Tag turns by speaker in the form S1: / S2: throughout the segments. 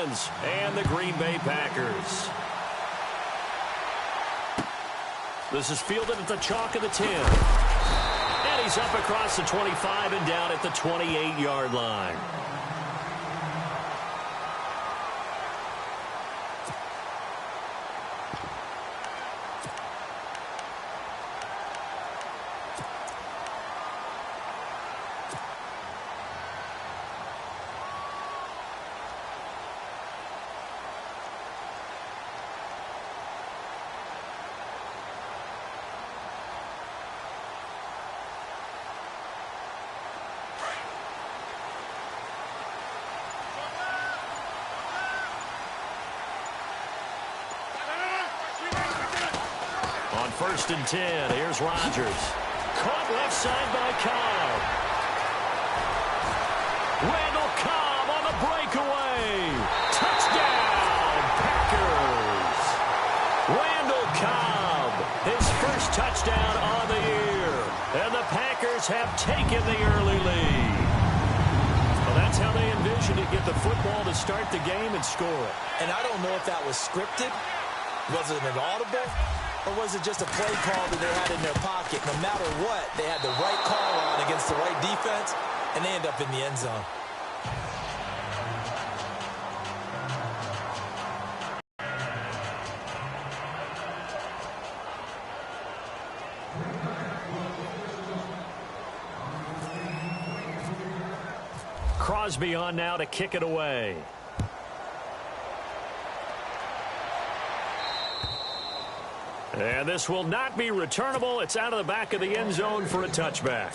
S1: Lions and the Green Bay Packers. This is fielded at the chalk of the 10. And he's up across the 25 and down at the 28-yard line. On 1st and 10, here's Rodgers. Caught left side by Cobb. Randall Cobb on the breakaway. Touchdown, Packers. Randall Cobb, his first touchdown on the year. And the Packers have taken the early lead. Well, that's how they envisioned it, get the football to start the game and score it.
S2: And I don't know if that was scripted. Was it an audible? Or was it just a play call that they had in their pocket? No matter what, they had the right call on against the right defense, and they end up in the end zone.
S1: Crosby on now to kick it away. And this will not be returnable. It's out of the back of the end zone for a touchback.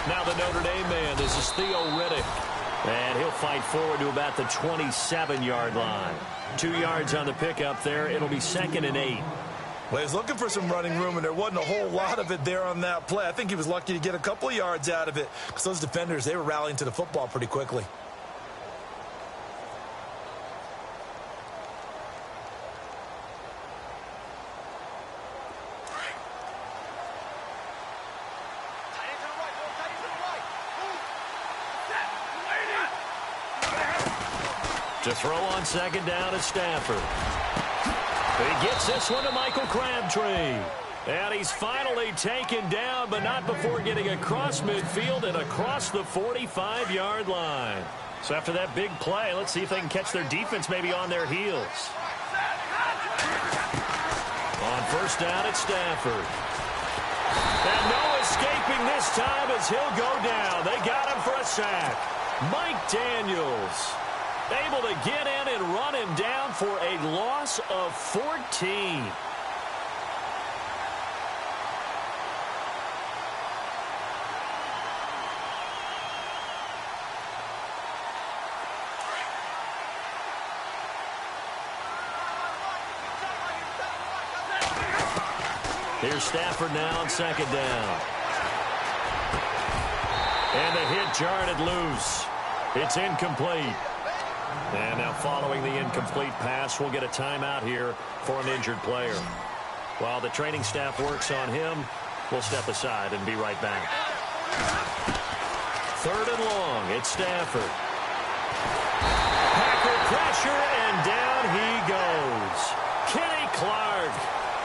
S1: Now the Notre Dame man, this is Theo Riddick. And he'll fight forward to about the 27-yard line. 2 yards on the pickup there. It'll be 2nd and 8.
S3: Well, he's looking for some running room, and there wasn't a whole lot of it there on that play. I think he was lucky to get a couple of yards out of it because those defenders, they were rallying to the football pretty quickly.
S1: To throw on 2nd down is Stafford. He gets this one to Michael Crabtree. And he's finally taken down, but not before getting across midfield and across the 45-yard line. So after that big play, let's see if they can catch their defense maybe on their heels. On 1st down, it's Stafford. And no escaping this time as he'll go down. They got him for a sack. Mike Daniels able to get in and run him down for a loss of 14. Here's Stafford now on 2nd down. And the hit jarred loose. It's incomplete. And now following the incomplete pass, we'll get a timeout here for an injured player. While the training staff works on him, we'll step aside and be right back. 3rd and long, it's Stafford. Packer pressure, and down he goes. Kenny Clark.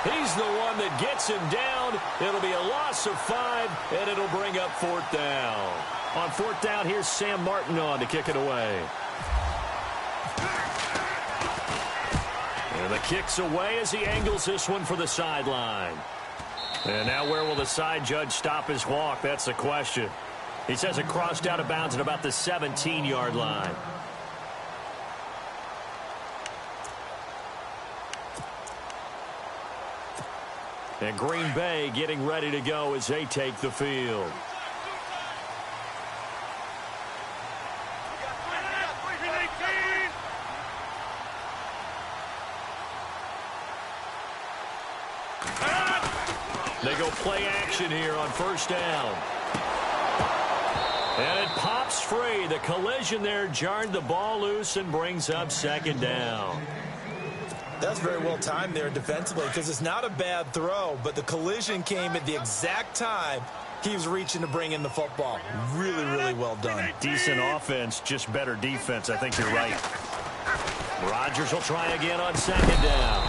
S1: He's the one that gets him down. It'll be a loss of 5, and it'll bring up 4th down. On 4th down, here's Sam Martin on to kick it away. And the kick's away as he angles this one for the sideline. And now where will the side judge stop his walk? That's the question. He says it crossed out of bounds at about the 17-yard line. And Green Bay getting ready to go as they take the field. They go play action here on first down. And it pops free. The collision there jarred the ball loose and brings up second down.
S3: That's very well timed there defensively because it's not a bad throw, but the collision came at the exact time he was reaching to bring in the football. Really, really well done.
S1: Decent offense, just better defense. I think you're right. Rodgers will try again on second down.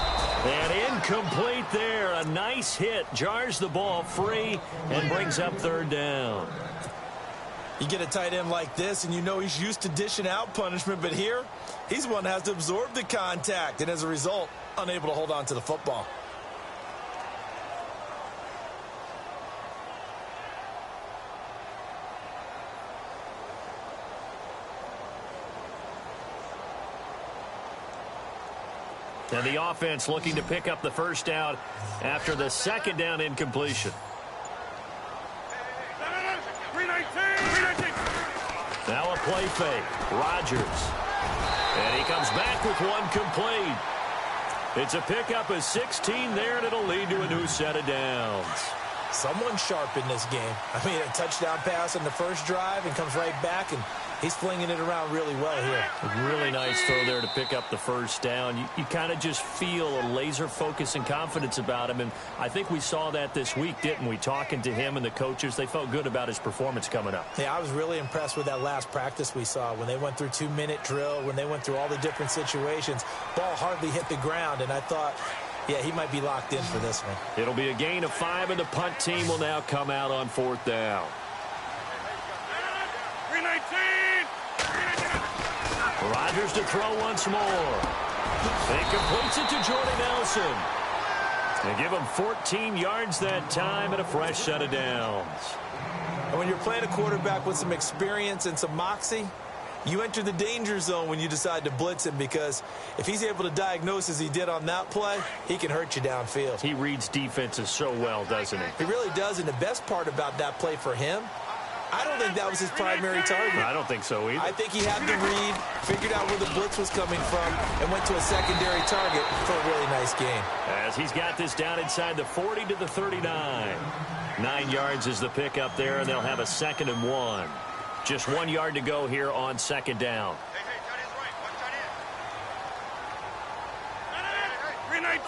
S1: And incomplete there. A nice hit. Jars the ball free and brings up third down.
S3: You get a tight end like this, and you know he's used to dishing out punishment, but here, he's the one that has to absorb the contact, and as a result, unable to hold on to the football.
S1: And the offense looking to pick up the first down after the second down incompletion. Now a play fake. Rodgers. And he comes back with one complete. It's a pickup of 16 there, and it'll lead to a new set of downs.
S3: Someone sharp in this game. I mean, a touchdown pass on the first drive and comes right back, and he's flinging it around really well here.
S1: A really nice throw there to pick up the first down. You kind of just feel a laser focus and confidence about him, and I think we saw that this week, didn't we? Talking to him and the coaches, they felt good about his performance coming up.
S3: Yeah, I was really impressed with that last practice we saw when they went through 2-minute drill, when they went through all the different situations. Ball hardly hit the ground, and I thought, yeah, he might be locked in for this one.
S1: It'll be a gain of 5, and the punt team will now come out on fourth down.
S4: 319!
S1: Rodgers to throw once more. He completes it to Jordy Nelson. They give him 14 yards that time and a fresh set of downs.
S3: And when you're playing a quarterback with some experience and some moxie, you enter the danger zone when you decide to blitz him, because if he's able to diagnose as he did on that play, he can hurt you downfield.
S1: He reads defenses so well, doesn't he?
S3: He really does, and the best part about that play for him, I don't think that was his primary target.
S1: I don't think so either.
S3: I think he had the read, figured out where the blitz was coming from, and went to a secondary target for a really nice game.
S1: As he's got this down inside the 40 to the 39. 9 yards is the pickup there, and they'll have a 2nd and 1. Just 1 yard to go here on second down.
S4: 319!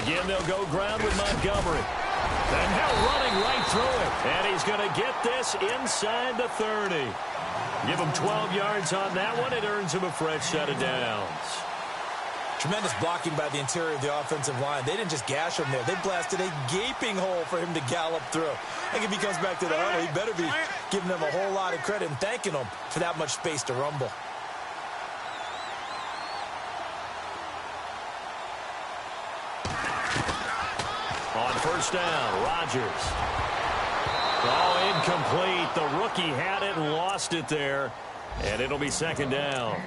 S1: Again, they'll go ground with Montgomery. And now running right through it. And he's going to get this inside the 30. Give him 12 yards on that one. It earns him a fresh set of downs.
S3: Tremendous blocking by the interior of the offensive line. They didn't just gash him there. They blasted a gaping hole for him to gallop through. I think if he comes back to the huddle, he better be giving them a whole lot of credit and thanking them for that much space to rumble.
S1: On first down, Rodgers. Oh, incomplete. The rookie had it and lost it there. And it'll be second down.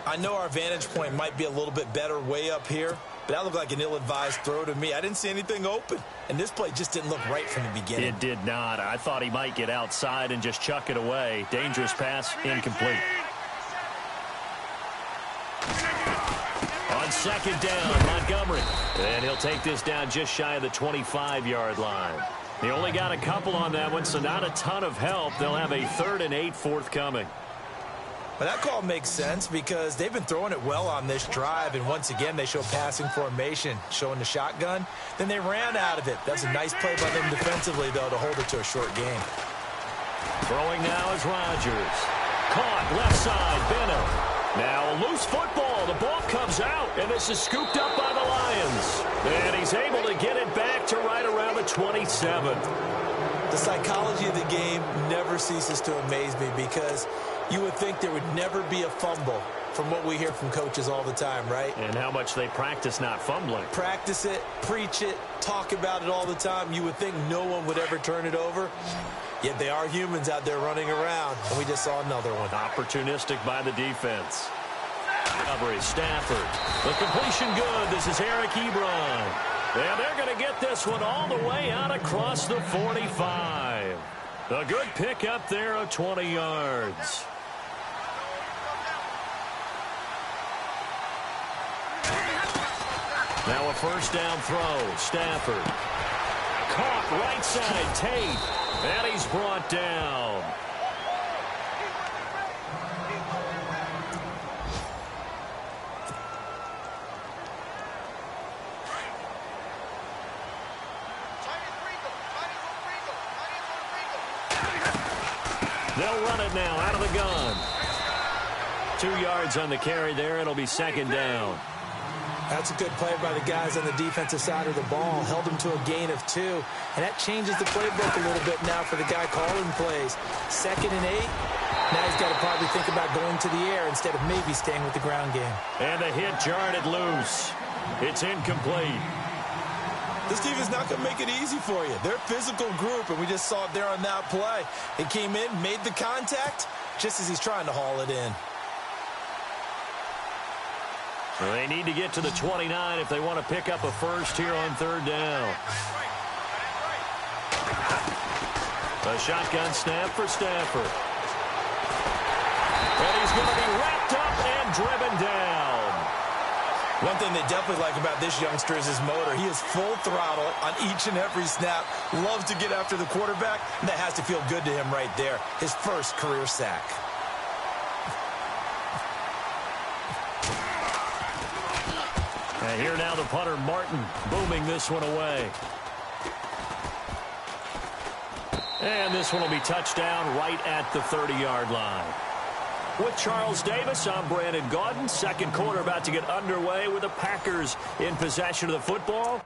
S3: I know our vantage point might be a little bit better way up here, but that looked like an ill-advised throw to me. I didn't see anything open, and this play just didn't look right from the beginning.
S1: It did not. I thought he might get outside and just chuck it away. Dangerous pass, incomplete. On second down, Montgomery. And he'll take this down just shy of the 25-yard line. They only got a couple on that one, so not a ton of help. They'll have a 3rd and 8 forthcoming.
S3: But that call makes sense because they've been throwing it well on this drive, and once again they show passing formation, showing the shotgun. Then they ran out of it. That's a nice play by them defensively, though, to hold it to a short game.
S1: Throwing now is Rodgers. Caught left side, Benham. Now a loose football. The ball comes out, and this is scooped up by the Lions. And he's able to get it back to right around the 27.
S3: The psychology of the game never ceases to amaze me because you would think there would never be a fumble from what we hear from coaches all the time, right?
S1: And how much they practice not fumbling.
S3: Practice it, preach it, talk about it all the time. You would think no one would ever turn it over. Yet they are humans out there running around, and we just saw another one.
S1: Opportunistic by the defense. Recovery, Stafford. The completion good. This is Eric Ebron. And they're going to get this one all the way out across the 45. A good pickup there of 20 yards. Now a first down throw. Stafford. Caught right side. Tate. And he's brought down. They'll run it now out of the gun. 2 yards on the carry there. It'll be second down.
S2: That's a good play by the guys on the defensive side of the ball. Held them to a gain of 2. And that changes the playbook a little bit now for the guy calling plays. 2nd and 8. Now he's got to probably think about going to the air instead of maybe staying with the ground game.
S1: And a hit jarred it loose. It's incomplete.
S3: This team is not going to make it easy for you. They're a physical group, and we just saw it there on that play. They came in, made the contact, just as he's trying to haul it in.
S1: So they need to get to the 29 if they want to pick up a first here on third down. A shotgun snap for Stafford. And he's going to be wrapped up and driven down.
S3: One thing they definitely like about this youngster is his motor. He is full throttle on each and every snap. Loves to get after the quarterback, and that has to feel good to him right there. His first career sack.
S1: And here now the punter, Martin, booming this one away. And this one will be touchdown right at the 30-yard line. With Charles Davis, I'm Brandon Gaudin. Second quarter about to get underway with the Packers in possession of the football.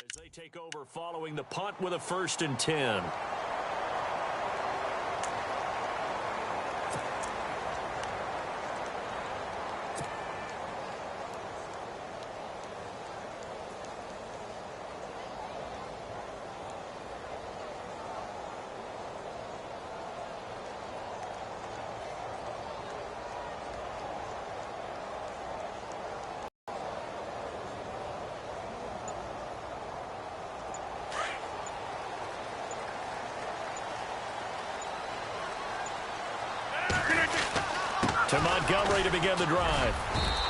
S1: As they take over following the punt with a 1st and 10. To Montgomery to begin the drive.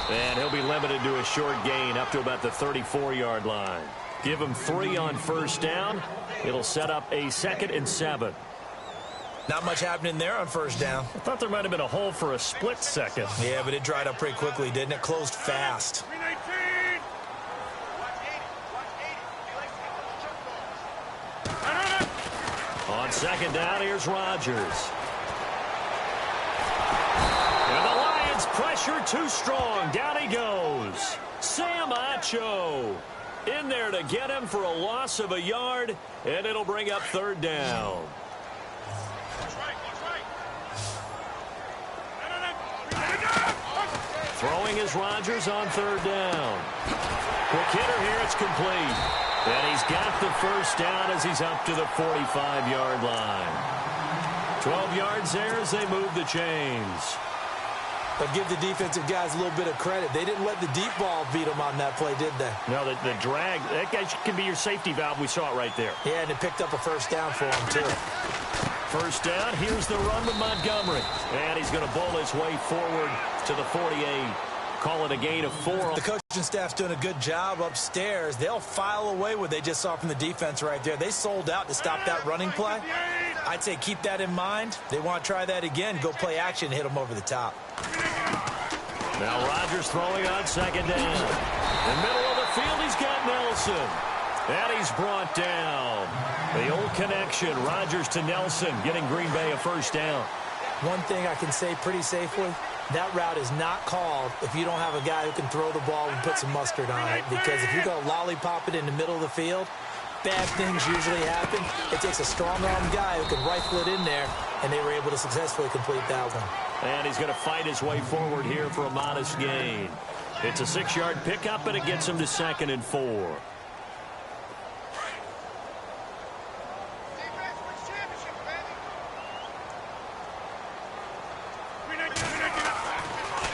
S1: And he'll be limited to a short gain up to about the 34-yard line. Give him 3 on first down. It'll set up a 2nd and 7.
S3: Not much happening there on first down.
S1: I thought there might have been a hole for a split second.
S3: Yeah, but it dried up pretty quickly, didn't it? Closed fast.
S1: On second down, here's Rodgers. Pressure too strong. Down he goes. Sam Acho in there to get him for a loss of a yard, and it'll bring up third down. Throwing is Rodgers on third down. Quick hitter here. It's complete. And he's got the first down as he's up to the 45-yard line. 12 yards there as they move the chains.
S2: But give the defensive guys a little bit of credit. They didn't let the deep ball beat them on that play, did they?
S1: No, the drag, that guy can be your safety valve. We saw it right there.
S2: Yeah, and it picked up a first down for him, too.
S1: First down, here's the run with Montgomery. And he's going to bowl his way forward to the 48. Call it a gain of 4.
S3: The coaching staff's doing a good job upstairs. They'll file away what they just saw from the defense right there. They sold out to stop that running play. I'd say keep that in mind. They want to try that again. Go play action, hit them over the top.
S1: Now Rodgers throwing on second down. In the middle of the field, he's got Nelson. And he's brought down. The old connection, Rodgers to Nelson, getting Green Bay a first down.
S2: One thing I can say pretty safely, that route is not called if you don't have a guy who can throw the ball and put some mustard on it. Because if you go lollipop it in the middle of the field, bad things usually happen. It takes a strong-armed guy who can rifle it in there, and they were able to successfully complete that one.
S1: And he's going to fight his way forward here for a modest gain. It's a 6-yard pickup, and it gets him to 2nd and 4.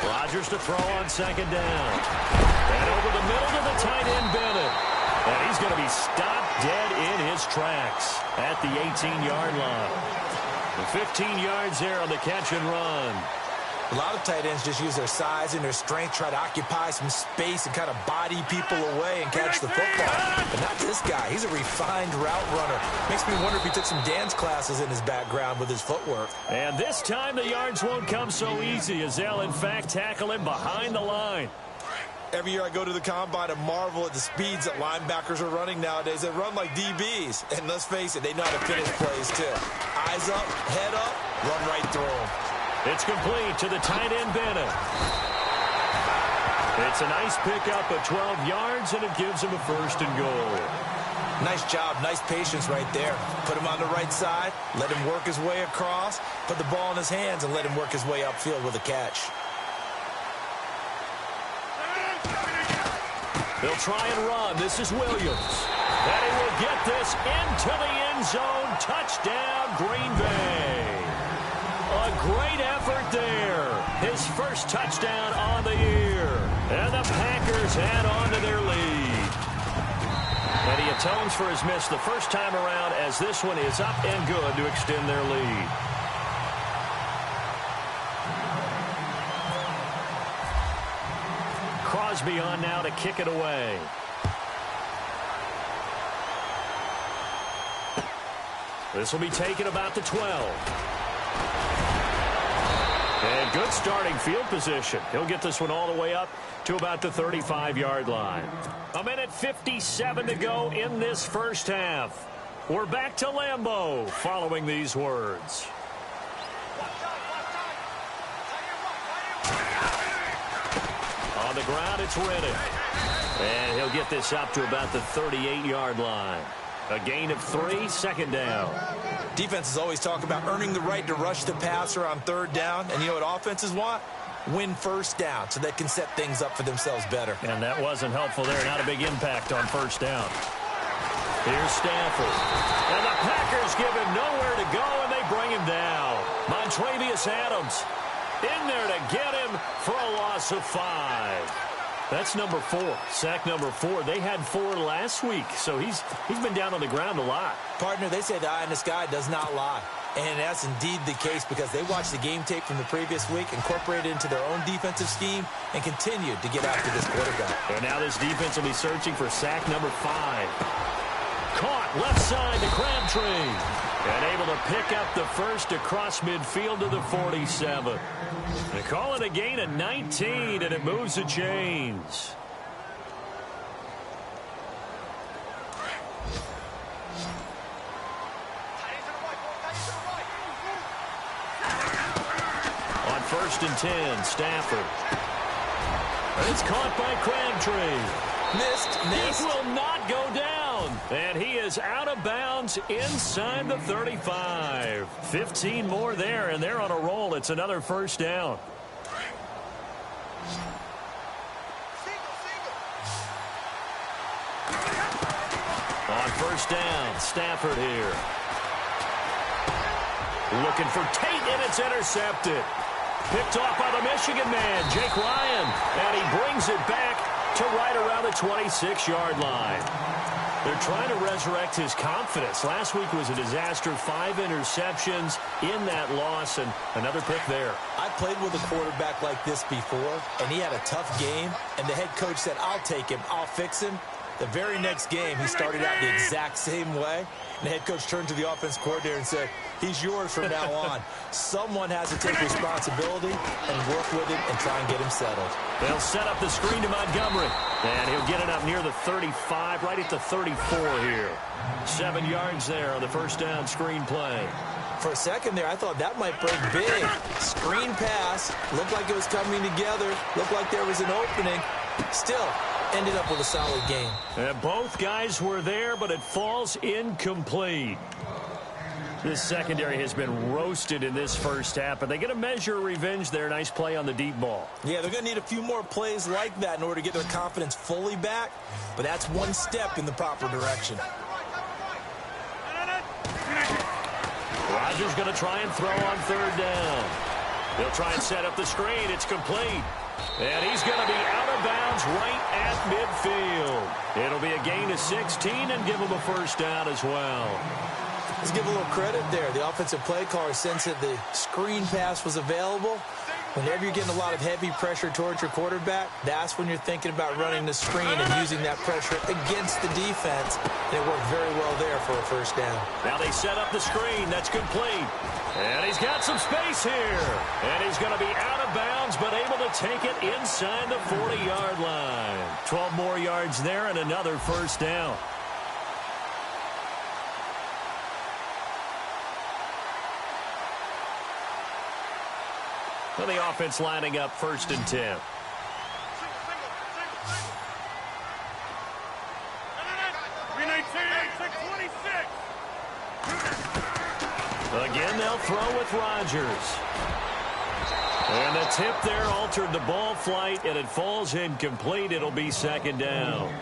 S1: Rodgers to throw on 2nd down. And over the middle to the tight end, Bennett. And he's going to be stopped dead in his tracks at the 18-yard line. And 15 yards there on the catch and run.
S2: A lot of tight ends just use their size and their strength, try to occupy some space and kind of body people away and catch the football. But not this guy. He's a refined route runner. Makes me wonder if he took some dance classes in his background with his footwork.
S1: And this time the yards won't come so easy as they'll, in fact, tackle him behind the line.
S2: Every year I go to the combine and marvel at the speeds that linebackers are running nowadays. They run like DBs. And let's face it, they know how to finish plays too. Eyes up, head up, run right through them.
S1: It's complete to the tight end, Bennett. It's a nice pickup of 12 yards, and it gives him a 1st and goal.
S2: Nice job, nice patience right there. Put him on the right side, let him work his way across, put the ball in his hands, and let him work his way upfield with a catch.
S1: They'll try and run. This is Williams. And he will get this into the end zone. Touchdown, Green Bay. A great effort there. His 1st touchdown on the year. And the Packers add on to their lead. And he atones for his miss the first time around as this one is up and good to extend their lead. Crosby on now to kick it away. This will be taken about the 12. And good starting field position. He'll get this one all the way up to about the 35-yard line. 1:57 to go in this first half. We're back to Lambeau following these words. On the ground, it's Riddick. And he'll get this up to about the 38-yard line. A gain of 3, 2nd down.
S2: Defenses always talk about earning the right to rush the passer on 3rd down. And you know what offenses want? Win 1st down so they can set things up for themselves better.
S1: And that wasn't helpful there. Not a big impact on 1st down. Here's Stafford. And the Packers give him nowhere to go, and they bring him down. Montravius Adams in there to get him for a loss of 5. That's number 4. Sack number 4. They had 4 last week, so he's been down on the ground a lot.
S2: Partner, they say the eye in the sky does not lie. And that's indeed the case because they watched the game tape from the previous week, incorporated it into their own defensive scheme, and continued to get after this quarterback.
S1: And now this defense will be searching for sack number 5. Caught left side to Crabtree. And able to pick up the 1st across midfield to the 47. They call it a gain of 19, and it moves the chains. On 1st and 10, Stafford. And it's caught by Crabtree.
S2: Missed.
S1: He will not go down. And he is out of bounds inside the 35. 15 more there, and they're on a roll. It's another 1st down. On 1st down, Stafford here. Looking for Tate, and it's intercepted. Picked off by the Michigan man, Jake Ryan. And he brings it back to right around the 26-yard line. They're trying to resurrect his confidence. Last week was a disaster. 5 interceptions in that loss, and another pick there.
S2: I played with a quarterback like this before, and he had a tough game, and the head coach said, I'll take him, I'll fix him. The very next game, he started out the exact same way, and the head coach turned to the offense coordinator and said, he's yours from now on. Someone has to take responsibility and work with him and try and get him settled.
S1: They'll set up the screen to Montgomery, and he'll get it up near the 35, right at the 34 here. 7 yards there on the 1st down screen play.
S2: For a second there, I thought that might break big. Screen pass, looked like it was coming together, looked like there was an opening. Still, ended up with a solid game.
S1: And both guys were there, but it falls incomplete. This secondary has been roasted in this first half, but they get a measure of revenge there. Nice play on the deep ball.
S2: Yeah, they're going to need a few more plays like that in order to get their confidence fully back, but that's one step in the proper direction.
S1: Rodgers going to try and throw on third down. He'll try and set up the screen. It's complete. And he's going to be out of bounds right at midfield. It'll be a gain of 16 and give him a first down as well.
S2: Let's give a little credit there. The offensive play caller sensed that the screen pass was available. Whenever you're getting a lot of heavy pressure towards your quarterback, that's when you're thinking about running the screen and using that pressure against the defense. And it worked very well there for a first down.
S1: Now they set up the screen. That's complete. And he's got some space here. And he's going to be out of bounds, but able to take it inside the 40-yard line. 12 more yards there and another first down. Well, the offense lining up 1st and 10. Again, they'll throw with Rodgers. And the tip there altered the ball flight, and it falls incomplete. It'll be 2nd down.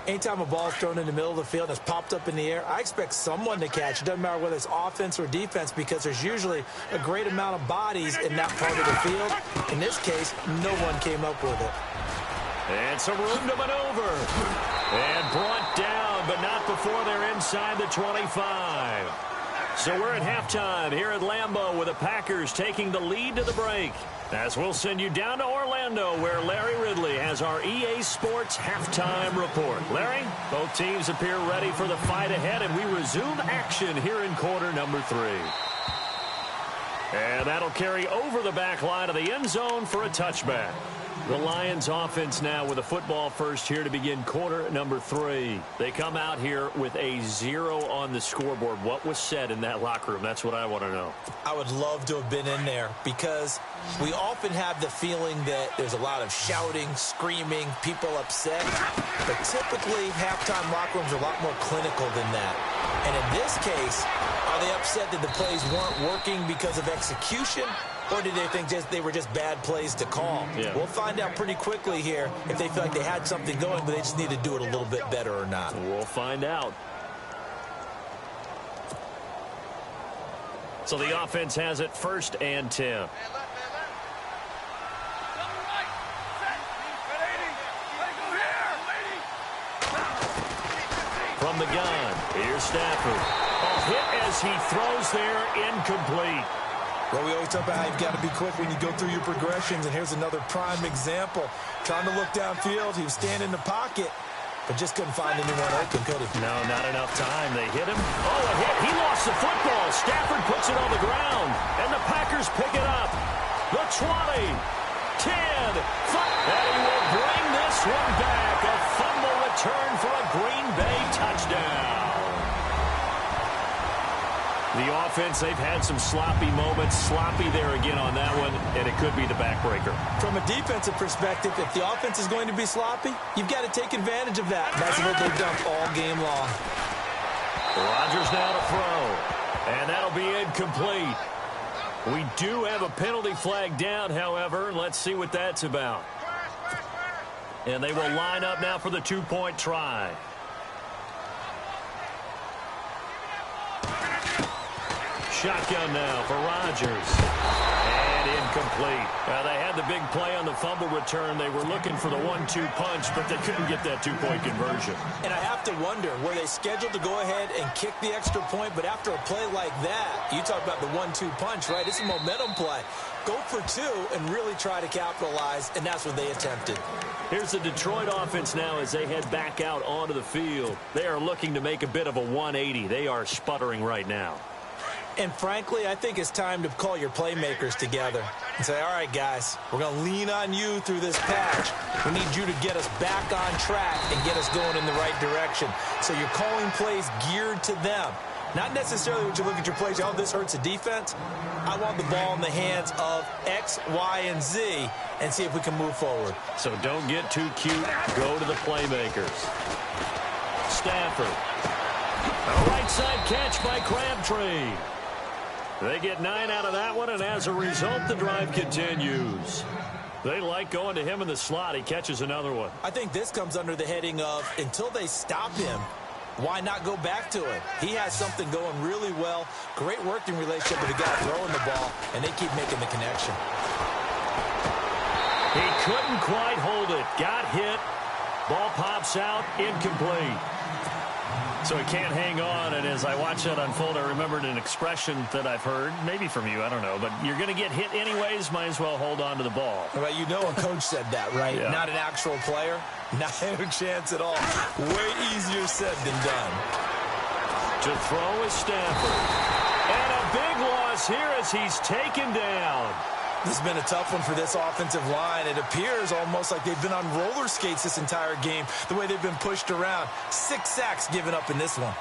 S2: Anytime a ball is thrown in the middle of the field and it's popped up in the air, I expect someone to catch. It doesn't matter whether it's offense or defense because there's usually a great amount of bodies in that part of the field. In this case, no one came up with it.
S1: And some room to maneuver. And brought down, but not before they're inside the 25. So we're at halftime here at Lambeau with the Packers taking the lead to the break. As we'll send you down to Orlando where Larry Ridley has our EA Sports halftime report. Larry, both teams appear ready for the fight ahead, and we resume action here in quarter number 3. And that'll carry over the back line of the end zone for a touchback. The Lions offense now with a football first here to begin quarter number 3. They come out here with a 0 on the scoreboard. What was said in that locker room? That's what I want to know.
S2: I would love to have been in there because we often have the feeling that there's a lot of shouting, screaming, people upset. But typically, halftime locker rooms are a lot more clinical than that. And in this case, are they upset that the plays weren't working because of execution? Or did they think they were just bad plays to call?
S1: Yeah.
S2: We'll find out pretty quickly here if they feel like they had something going, but they just need to do it a little bit better or not.
S1: We'll find out. So the offense has it 1st and 10. From the gun, here's Stafford. A hit as he throws there, incomplete.
S2: Well, we always talk about how you've got to be quick when you go through your progressions, and here's another prime example. Trying to look downfield, he was standing in the pocket, but just couldn't find anyone open, could he?
S1: No, not enough time. They hit him. Oh, a hit. He lost the football. Stafford puts it on the ground, and the Packers pick it up. The 20, 10, 5. And he will bring this one back. A fumble return for a Green Bay touchdown. The offense, they've had some sloppy moments. Sloppy there again on that one, and it could be the backbreaker.
S2: From a defensive perspective, if the offense is going to be sloppy, you've got to take advantage of that. And that's what they've done all game long.
S1: Rodgers now to throw, and that'll be incomplete. We do have a penalty flag down, however. Let's see what that's about. And they will line up now for the 2-point try. Shotgun now for Rodgers. And incomplete. They had the big play on the fumble return. They were looking for the 1-2 punch, but they couldn't get that 2-point conversion.
S2: And I have to wonder, were they scheduled to go ahead and kick the extra point? But after a play like that, you talk about the 1-2 punch, right? It's a momentum play. Go for 2 and really try to capitalize, and that's what they attempted.
S1: Here's the Detroit offense now as they head back out onto the field. They are looking to make a bit of a 180. They are sputtering right now.
S2: And frankly, I think it's time to call your playmakers together and say, all right, guys, we're going to lean on you through this patch. We need you to get us back on track and get us going in the right direction. So you're calling plays geared to them. Not necessarily what you look at your plays, oh, this hurts the defense. I want the ball in the hands of X, Y, and Z and see if we can move forward.
S1: So don't get too cute. Go to the playmakers. Stafford. A right side catch by Crabtree. They get 9 out of that one, and as a result, the drive continues. They like going to him in the slot. He catches another one.
S2: I think this comes under the heading of until they stop him, why not go back to it? He has something going really well. Great working relationship with the guy throwing the ball, and they keep making the connection.
S1: He couldn't quite hold it. Got hit. Ball pops out. Incomplete. So he can't hang on, and as I watch that unfold, I remembered an expression that I've heard, maybe from you, I don't know, but you're going to get hit anyways, might as well hold on to the ball.
S2: Well, you know a coach said that, right?
S1: Yeah.
S2: Not an actual player. Not a chance at all. Way easier said than done.
S1: To throw is Stafford. And a big loss here as he's taken down.
S2: This has been a tough one for this offensive line. It appears almost like they've been on roller skates this entire game, the way they've been pushed around. 6 sacks given up in this one.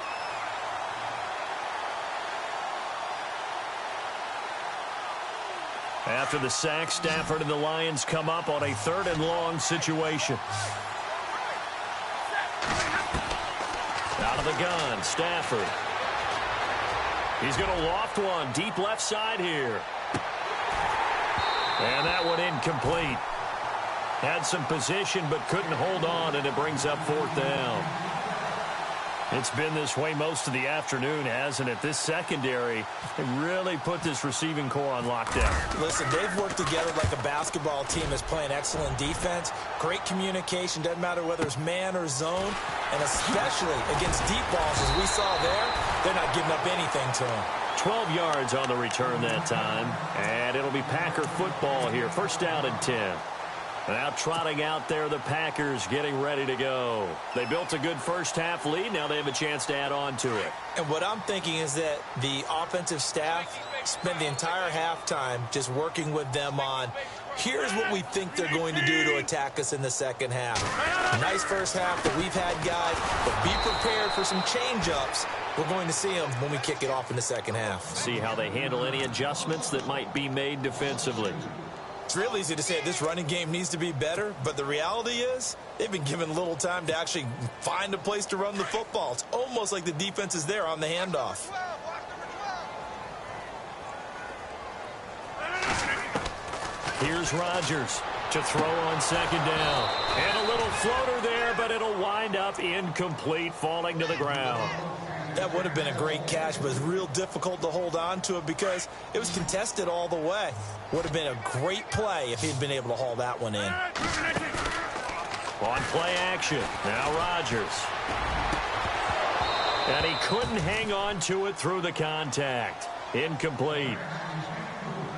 S1: After the sack, Stafford and the Lions come up on a 3rd and long situation. Out of the gun, Stafford. He's going to loft one deep left side here. And that one incomplete. Had some position but couldn't hold on, and it brings up 4th down. It's been this way most of the afternoon, hasn't it? This secondary, they really put this receiving core on lockdown.
S2: Listen, they've worked together like a basketball team that's playing excellent defense. Great communication, doesn't matter whether it's man or zone. And especially against deep balls, as we saw there, they're not giving up anything to them.
S1: 12 yards on the return that time. And it'll be Packer football here. 1st down and 10. Now trotting out there, the Packers getting ready to go. They built a good first half lead. Now they have a chance to add on to it.
S2: And what I'm thinking is that the offensive staff spent the entire halftime just working with them on, here's what we think they're going to do to attack us in the second half. Nice first half that we've had, guys, but be prepared for some change-ups. We're going to see them when we kick it off in the second half.
S1: See how they handle any adjustments that might be made defensively.
S2: It's real easy to say this running game needs to be better, but the reality is they've been given little time to actually find a place to run the football. It's almost like the defense is there on the handoff.
S1: Here's Rodgers to throw on 2nd down. And a little floater there, but it'll wind up incomplete, falling to the ground.
S2: That would have been a great catch, but it's real difficult to hold on to it because it was contested all the way. Would have been a great play if he'd been able to haul that one in.
S1: On play action, now Rodgers. And he couldn't hang on to it through the contact. Incomplete.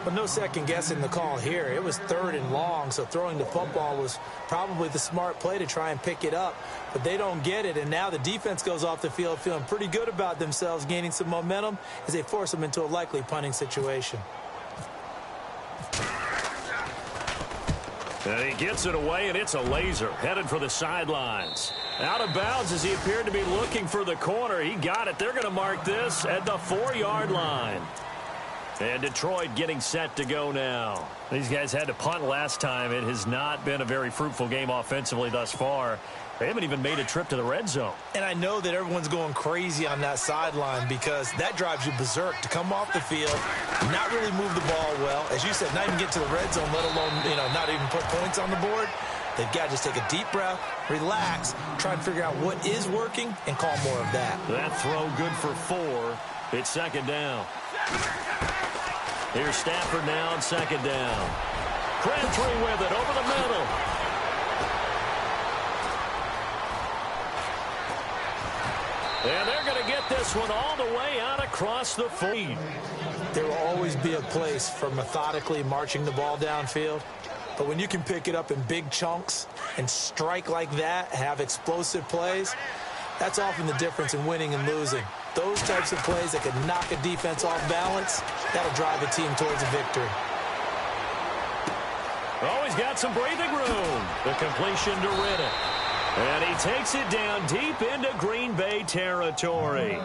S2: But no second guessing the call here. It was 3rd and long, so throwing the football was probably the smart play to try and pick it up. But they don't get it, and now the defense goes off the field feeling pretty good about themselves, gaining some momentum as they force them into a likely punting situation.
S1: And he gets it away, and it's a laser headed for the sidelines. Out of bounds as he appeared to be looking for the corner. He got it. They're going to mark this at the 4-yard line. And Detroit getting set to go now. These guys had to punt last time. It has not been a very fruitful game offensively thus far. They haven't even made a trip to the red zone.
S2: And I know that everyone's going crazy on that sideline because that drives you berserk to come off the field, not really move the ball well. As you said, not even get to the red zone, let alone, not even put points on the board. They've got to just take a deep breath, relax, try and figure out what is working, and call more of that.
S1: That throw good for 4. It's 2nd down. Here's Stafford now on 2nd down. Crabtree with it over the middle. And they're going to get this one all the way out across the field.
S2: There will always be a place for methodically marching the ball downfield. But when you can pick it up in big chunks and strike like that, have explosive plays, that's often the difference in winning and losing. Those types of plays that can knock a defense off balance, that'll drive a team towards a victory.
S1: Oh, he's got some breathing room. The completion to Riddick. And he takes it down deep into Green Bay territory.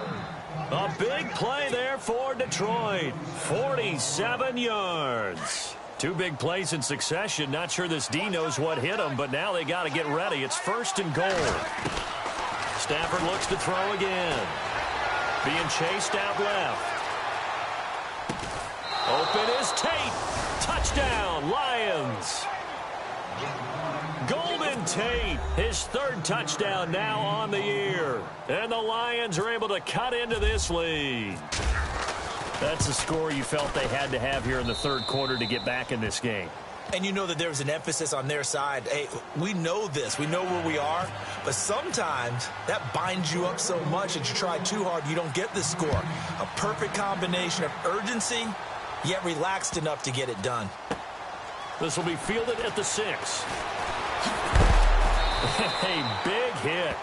S1: A big play there for Detroit. 47 yards. Two big plays in succession. Not sure this D knows what hit him, but now they got to get ready. It's 1st and goal. Stafford looks to throw again. Being chased out left. Open is Tate. Touchdown, Lions. Golden Tate, his 3rd touchdown now on the year. And the Lions are able to cut into this lead. That's a score you felt they had to have here in the 3rd quarter to get back in this game.
S2: And you know that there was an emphasis on their side. Hey, we know this. We know where we are. But sometimes that binds you up so much that you try too hard, you don't get the score. A perfect combination of urgency, yet relaxed enough to get it done.
S1: This will be fielded at the 6. A big hit.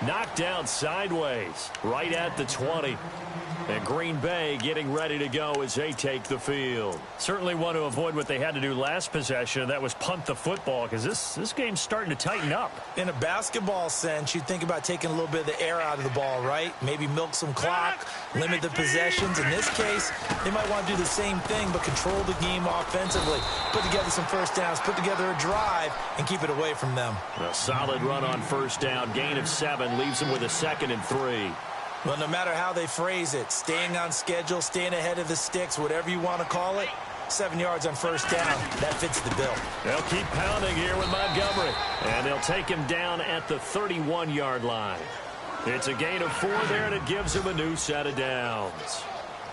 S1: Knocked down sideways, right at the 20. And Green Bay getting ready to go as they take the field. Certainly want to avoid what they had to do last possession. That was punt the football, because this game's starting to tighten up.
S2: In a basketball sense, you think about taking a little bit of the air out of the ball, right? Maybe milk some clock, limit the possessions. In this case, they might want to do the same thing, but control the game offensively. Put together some first downs, put together a drive, and keep it away from them.
S1: A solid run on first down. Gain of 7 leaves them with a 2nd and 3.
S2: Well, no matter how they phrase it, staying on schedule, staying ahead of the sticks, whatever you want to call it, 7 yards on first down, that fits the bill.
S1: They'll keep pounding here with Montgomery, and they'll take him down at the 31-yard line. It's a gain of 4 there, and it gives them a new set of downs.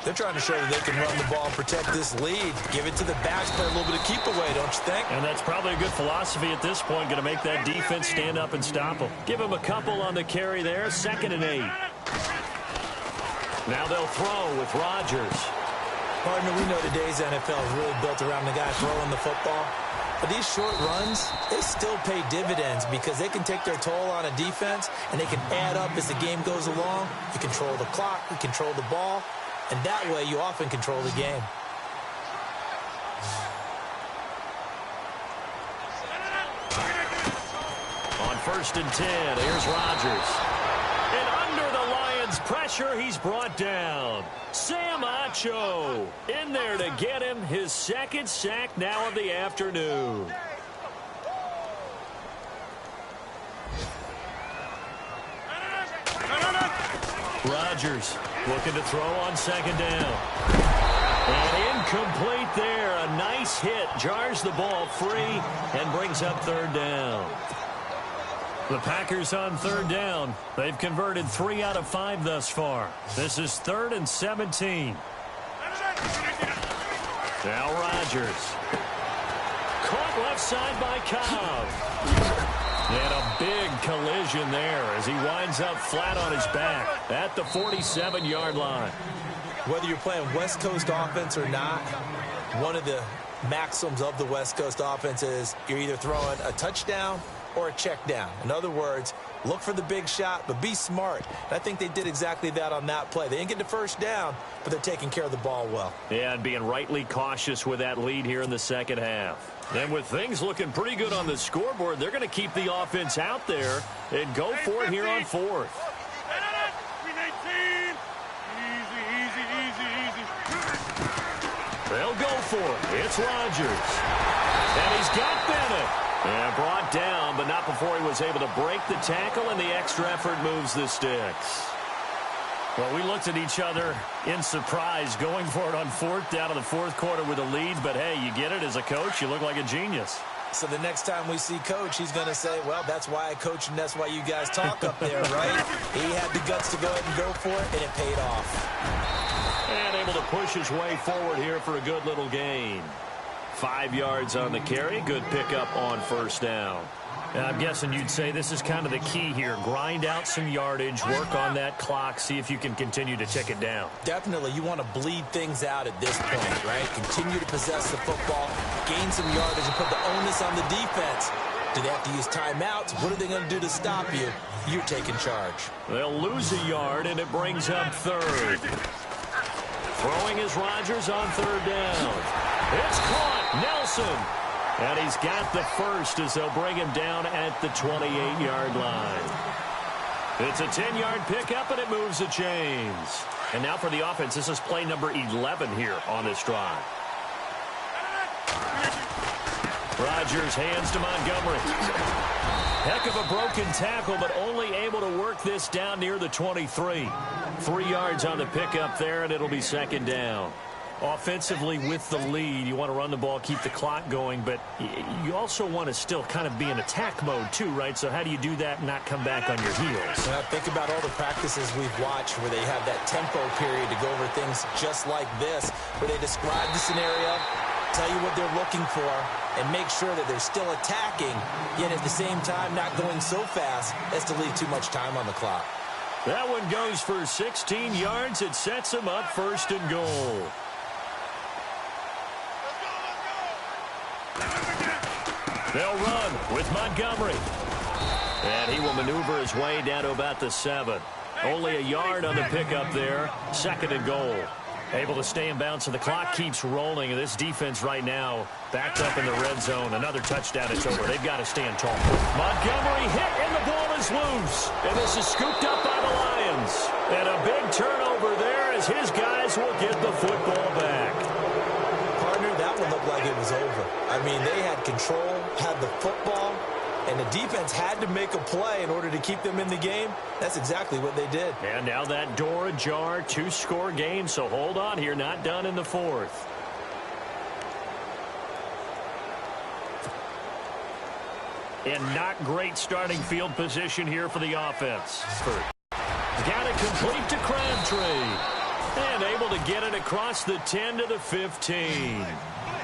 S2: They're trying to show that they can run the ball and protect this lead. Give it to the backs, play a little bit of keep away, don't you think?
S1: And that's probably a good philosophy at this point, going to make that defense stand up and stop them. Give them a couple on the carry there, 2nd and 8. Now they'll throw with Rodgers.
S2: Partner, we know today's NFL is really built around the guy throwing the football. But these short runs, they still pay dividends because they can take their toll on a defense and they can add up as the game goes along. You control the clock, you control the ball, and that way you often control the game.
S1: On 1st and 10, here's Rodgers. And under the Lions' pressure, he's brought down. Sam Acho in there to get him his 2nd sack now of the afternoon. Rodgers looking to throw on 2nd down. And incomplete there. A nice hit. Jars the ball free and brings up 3rd down. The Packers on 3rd down. They've converted 3 out of 5 thus far. This is 3rd and 17. Now Rodgers. Caught left side by Cobb. And a big collision there as he winds up flat on his back at the 47-yard line.
S2: Whether you're playing West Coast offense or not, one of the maxims of the West Coast offense is you're either throwing a touchdown or a check down. In other words, look for the big shot, but be smart. And I think they did exactly that on that play. They didn't get the first down, but they're taking care of the ball well.
S1: Yeah, and being rightly cautious with that lead here in the second half. And with things looking pretty good on the scoreboard, they're going to keep the offense out there and go for it here on 4th. They'll go for it. It's Rodgers. And he's got Bennett. And brought down, but not before he was able to break the tackle, and the extra effort moves the sticks. Well, we looked at each other in surprise going for it on 4th down in the 4th quarter with a lead. But, hey, you get it as a coach. You look like a genius.
S2: So the next time we see Coach, he's going to say, well, that's why I coach and that's why you guys talk up there, right? He had the guts to go ahead and go for it, and it paid off.
S1: And able to push his way forward here for a good little gain. 5 yards on the carry. Good pickup on 1st down. And I'm guessing you'd say this is kind of the key here. Grind out some yardage, work on that clock, see if you can continue to tick it down.
S2: Definitely. You want to bleed things out at this point, right? Continue to possess the football, gain some yardage, and put the onus on the defense. Do they have to use timeouts? What are they going to do to stop you? You're taking charge.
S1: They'll lose a yard, and it brings up 3rd. Throwing is Rodgers on 3rd down. It's caught. Nelson. And he's got the first as they'll bring him down at the 28-yard line. It's a 10-yard pickup, and it moves the chains. And now for the offense, this is play number 11 here on this drive. Rodgers hands to Montgomery. Heck of a broken tackle, but only able to work this down near the 23. 3 yards on the pickup there, and it'll be second down. Offensively with the lead, you want to run the ball, keep the clock going, but you also want to still kind of be in attack mode too, right? So how do you do that and not come back on your heels?
S2: Well, think about all the practices we've watched where they have that tempo period to go over things just like this, where they describe the scenario, tell you what they're looking for, and make sure that they're still attacking, yet at the same time not going so fast as to leave too much time on the clock.
S1: That one goes for 16 yards. It sets them up first and goal. They'll run with Montgomery. And he will maneuver his way down to about the 7. Only a yard on the pickup there. Second and goal. Able to stay in bounds, and the clock keeps rolling. And this defense right now backed up in the red zone. Another touchdown, it's over. They've got to stand tall. Montgomery hit, and the ball is loose. And this is scooped up by the Lions. And a big turnover there as his guys will get the football back.
S2: Partner, that one looked like it was over. I mean, they had control, had the football, and the defense had to make a play in order to keep them in the game. That's exactly what they did.
S1: And now that door ajar, 2-score game, so hold on here, not done in the 4th. And not great starting field position here for the offense. Got it complete to Crabtree. And able to get it across the 10 to the 15.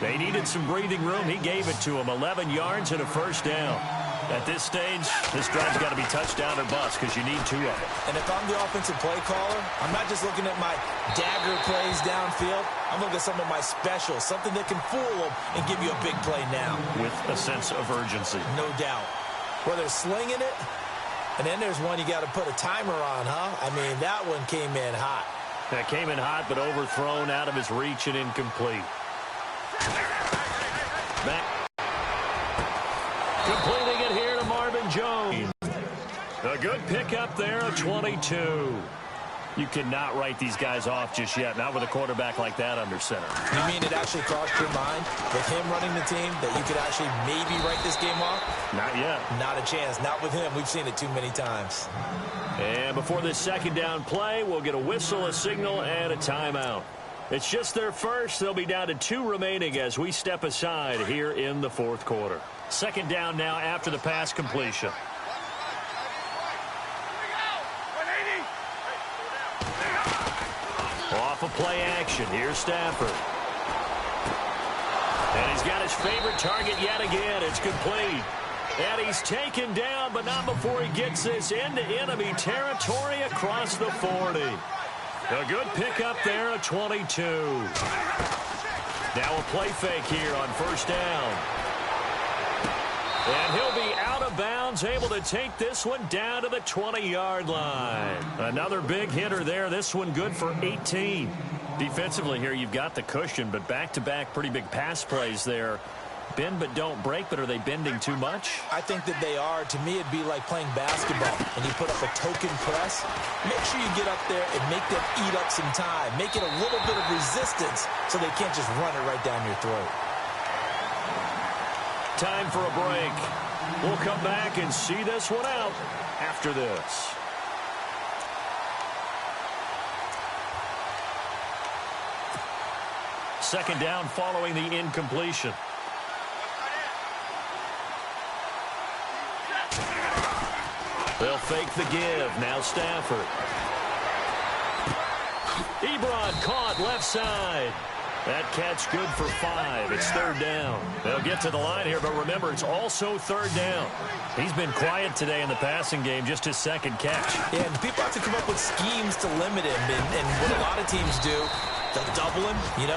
S1: They needed some breathing room. He gave it to them. 11 yards and a first down. At this stage, this drive's got to be touchdown or bust because you need 2 of them.
S2: And if I'm the offensive play caller, I'm not just looking at my dagger plays downfield. I'm looking at some of my specials, something that can fool them and give you a big play now.
S1: With a sense of urgency.
S2: No doubt. Where they're slinging it, and then there's one you got to put a timer on, huh? I mean, that one came in hot.
S1: That came in hot, but overthrown out of his reach and incomplete. Back. Completing it here to Marvin Jones. A good pickup there, a 22. You cannot write these guys off just yet, not with a quarterback like that under center.
S2: You mean it actually crossed your mind with him running the team that you could actually maybe write this game off?
S1: Not yet.
S2: Not a chance. Not with him. We've seen it too many times.
S1: And before this second down play, we'll get a whistle, a signal, and a timeout. It's just their first. They'll be down to 2 remaining as we step aside here in the 4th quarter. Second down now after the pass completion. Off of play action. Here's Stafford. And he's got his favorite target yet again. It's complete. And he's taken down, but not before he gets this into enemy territory across the 40. A good pickup there, a 22. Now a play fake here on first down. And he'll be out of bounds, able to take this one down to the 20-yard line. Another big hitter there. This one good for 18. Defensively here, you've got the cushion, but back-to-back pretty big pass plays there. Bend but don't break, but are they bending too much?
S2: I think that they are. To me, it'd be like playing basketball. When you put up a token press, make sure you get up there and make them eat up some time. Make it a little bit of resistance so they can't just run it right down your throat.
S1: Time for a break. We'll come back and see this one out after this. Second down following the incompletion. They'll fake the give. Now Stafford. Ebron caught left side. That catch good for 5. It's third down. They'll get to the line here, but remember, it's also third down. He's been quiet today in the passing game, just his second catch.
S2: Yeah, and people have to come up with schemes to limit him, and what a lot of teams do, they'll double him,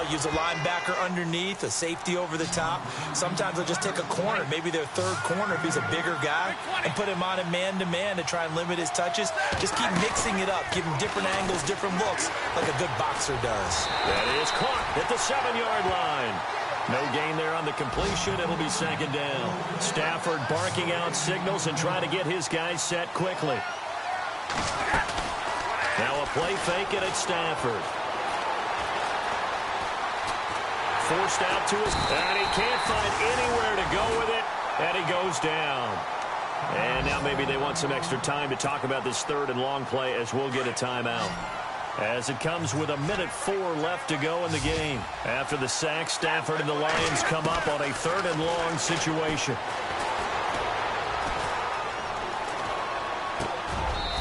S2: use a linebacker underneath, a safety over the top. Sometimes they'll just take a corner, maybe their third corner if he's a bigger guy, and put him on a man-to-man to try and limit his touches. Just keep mixing it up, give him different angles, different looks, like a good boxer does.
S1: That is caught at the 7-yard line. No gain there on the completion. It'll be second down. Stafford barking out signals and trying to get his guys set quickly. Now a play fake, and it's Stafford. Forced out to his, and he can't find anywhere to go with it, and he goes down. And now maybe they want some extra time to talk about this third and long play as we'll get a timeout. As it comes with 1:04 left to go in the game. After the sack, Stafford and the Lions come up on a third and long situation.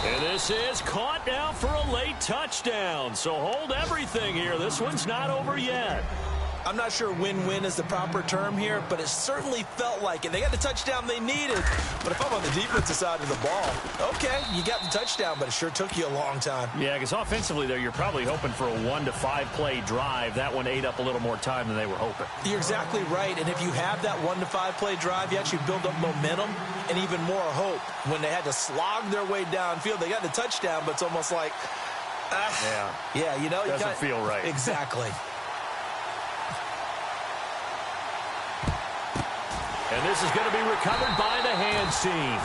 S1: And this is caught now for a late touchdown. So hold everything here. This one's not over yet.
S2: I'm not sure win-win is the proper term here, but it certainly felt like it. They got the touchdown they needed. But if I'm on the defensive side of the ball, okay, you got the touchdown, but it sure took you a long time.
S1: Yeah, because offensively there, you're probably hoping for a 1 to 5 play drive. That one ate up a little more time than they were hoping.
S2: You're exactly right. And if you have that 1 to 5 play drive, you actually build up momentum and even more hope. When they had to slog their way downfield, they got the touchdown, but it's almost like, yeah, you know,
S1: doesn't feel right.
S2: Exactly.
S1: And this is going to be recovered by the hands team.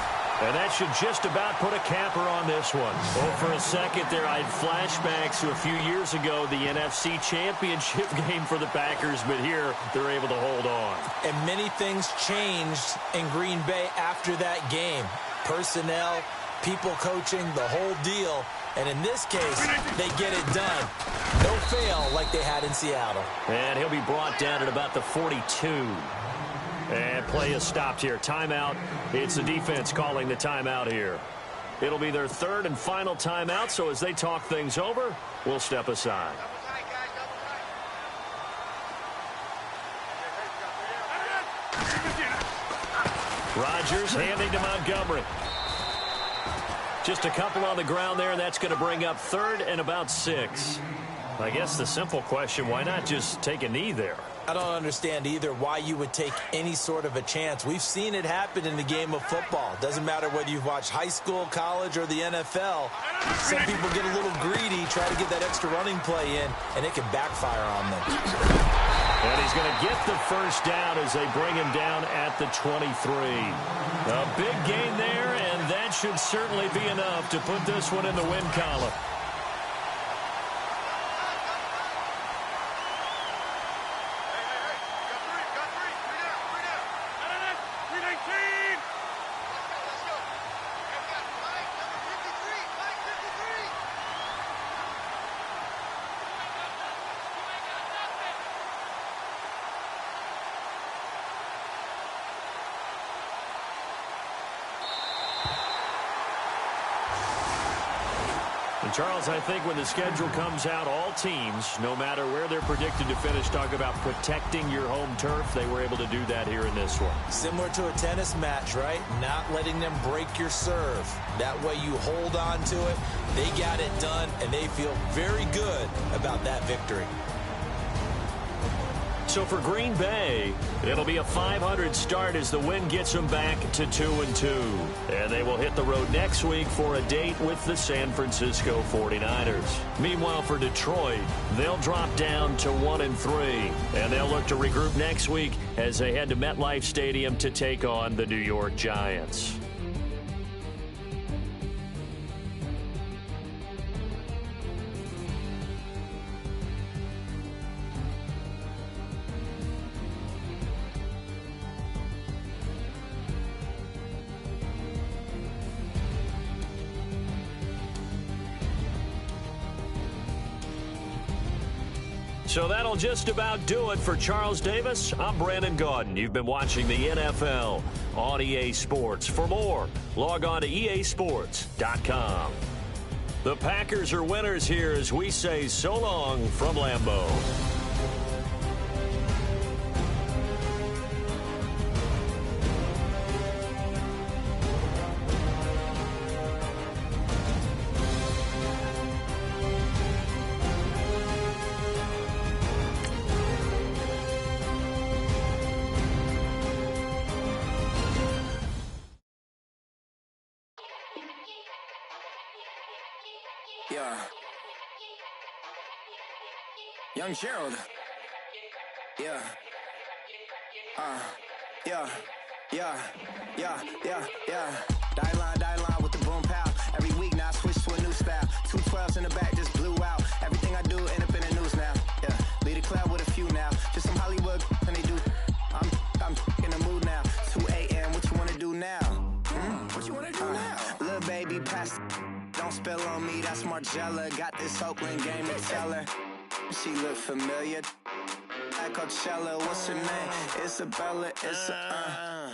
S1: And that should just about put a capper on this one. Oh, for a second there, I had flashbacks to a few years ago, the NFC Championship game for the Packers, but here they're able to hold on.
S2: And many things changed in Green Bay after that game. Personnel, people coaching, the whole deal. And in this case, they get it done. No fail like they had in Seattle.
S1: And he'll be brought down at about the 42. And play is stopped here. Timeout. It's the defense calling the timeout here. It'll be their third and final timeout, so as they talk things over, we'll step aside. Rodgers handing to Montgomery. Just a couple on the ground there, and that's going to bring up third and about 6. I guess the simple question, why not just take a knee there?
S2: I don't understand either why you would take any sort of a chance. We've seen it happen in the game of football. Doesn't matter whether you've watched high school, college, or the NFL. Some people get a little greedy, try to get that extra running play in, and it can backfire on them.
S1: And he's going to get the first down as they bring him down at the 23. A big gain there, and that should certainly be enough to put this one in the win column. Charles, I think when the schedule comes out, all teams, no matter where they're predicted to finish, talk about protecting your home turf. They were able to do that here in this one.
S2: Similar to a tennis match, right? Not letting them break your serve. That way you hold on to it. They got it done, and they feel very good about that victory.
S1: So for Green Bay, it'll be a 500 start as the win gets them back to 2-2. And they will hit the road next week for a date with the San Francisco 49ers. Meanwhile, for Detroit, they'll drop down to 1-3. And they'll look to regroup next week as they head to MetLife Stadium to take on the New York Giants. So that'll just about do it for Charles Davis. I'm Brandon Gaudin. You've been watching the NFL on EA Sports. For more, log on to easports.com. The Packers are winners here as we say so long from Lambeau.
S5: Yeah. Young Gerald. Yeah. Yeah. Die line with the boom pow. Every week now I switch
S6: 12s in the back just blew out. Everything I do end up in the news now. Yeah, lead a club with a few now. Just some Hollywood and they do. I'm in the mood now. 2 a.m. What you wanna do now? What you wanna do now? Little baby, pass. Don't spill on me. That's Margella. Got this Oakland game to tell her. She look familiar. At Coachella, what's her name? Isabella.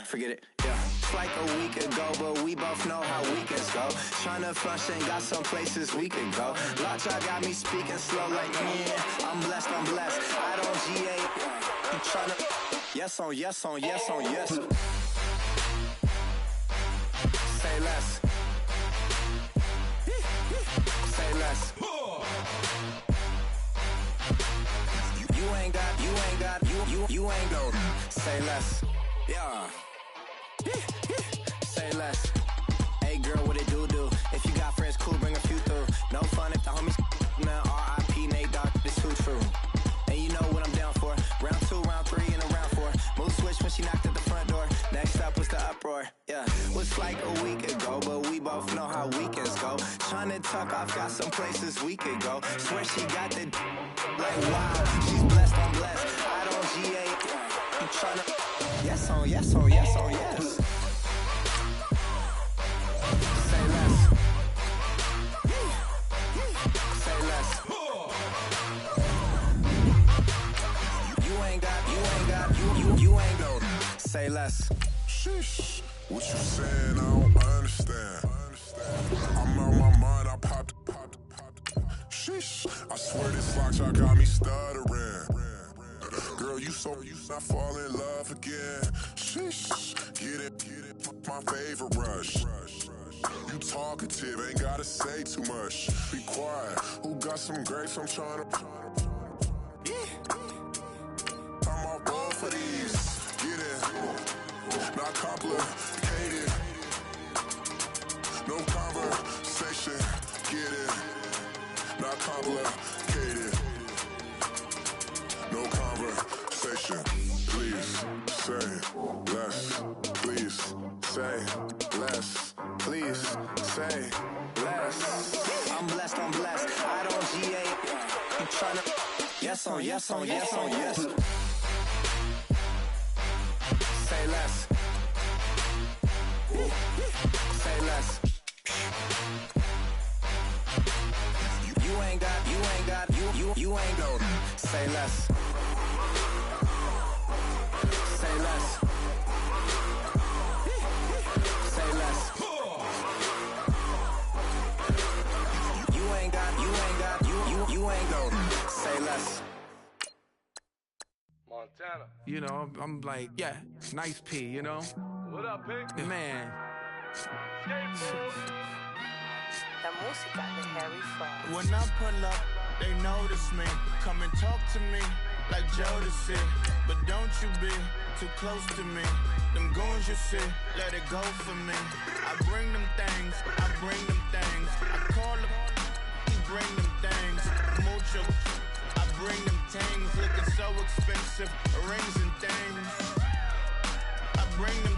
S6: Forget it. Yeah. It's like a week ago, but we both know how weekends go. Tryna function, got some places we could go. Lockjaw got me speaking slow like, yeah, I'm blessed. I don't GA. I'm tryna. Yes on yes. Say less. Say less. You ain't go. Say less. Yeah. Say less. Hey girl, what it do? If you got friends, cool, bring a few through. No fun if the homies, man. R.I.P. Nate Dogg, this too true. And you know what I'm down for. Round 2, round 3, and a round 4. Mood switch when she knocked at the front door. Next up was the uproar. Yeah, was like a week ago, but we both know how weekends go. Tryna tuck off, got some places we could go. Swear she got the like wow, she's blessed, I'm blessed. I don't GA. I'm tryna yes on yes. Say less. Say less. You ain't got. Say less.
S7: Sheesh. What you saying? I don't understand. I'm out my mind. I popped. Sheesh. I swear this lockjaw got me stuttering. Girl, you not fall in love again. Sheesh. Get it. My favorite rush. You talkative, ain't gotta say too much. Be quiet. Who got some grapes? I'm trying to. I'm all ball for these. Get it. Not complicated. No conversation. Get it. Not complicated. No conversation. Please say less. Please say less. Please say less.
S6: I'm blessed. I don't GA. I'm tryna yes on yes. Say less. Say less. You ain't got. You ain't go. Say less. Say less. Say less. You ain't got. You ain't go. Say less.
S8: Montana.
S9: You know, I'm like, yeah, nice P, you know?
S8: What up, Pink?
S9: Man.
S10: La música de Harry Fraud.
S11: When I pull up, they notice me. Come and talk to me like Jodeci. But don't you be too close to me. Them goons you see, let it go for me. I bring them things. I call them, bring them things. Mucho. I bring them things looking so expensive. Rings and things. I bring them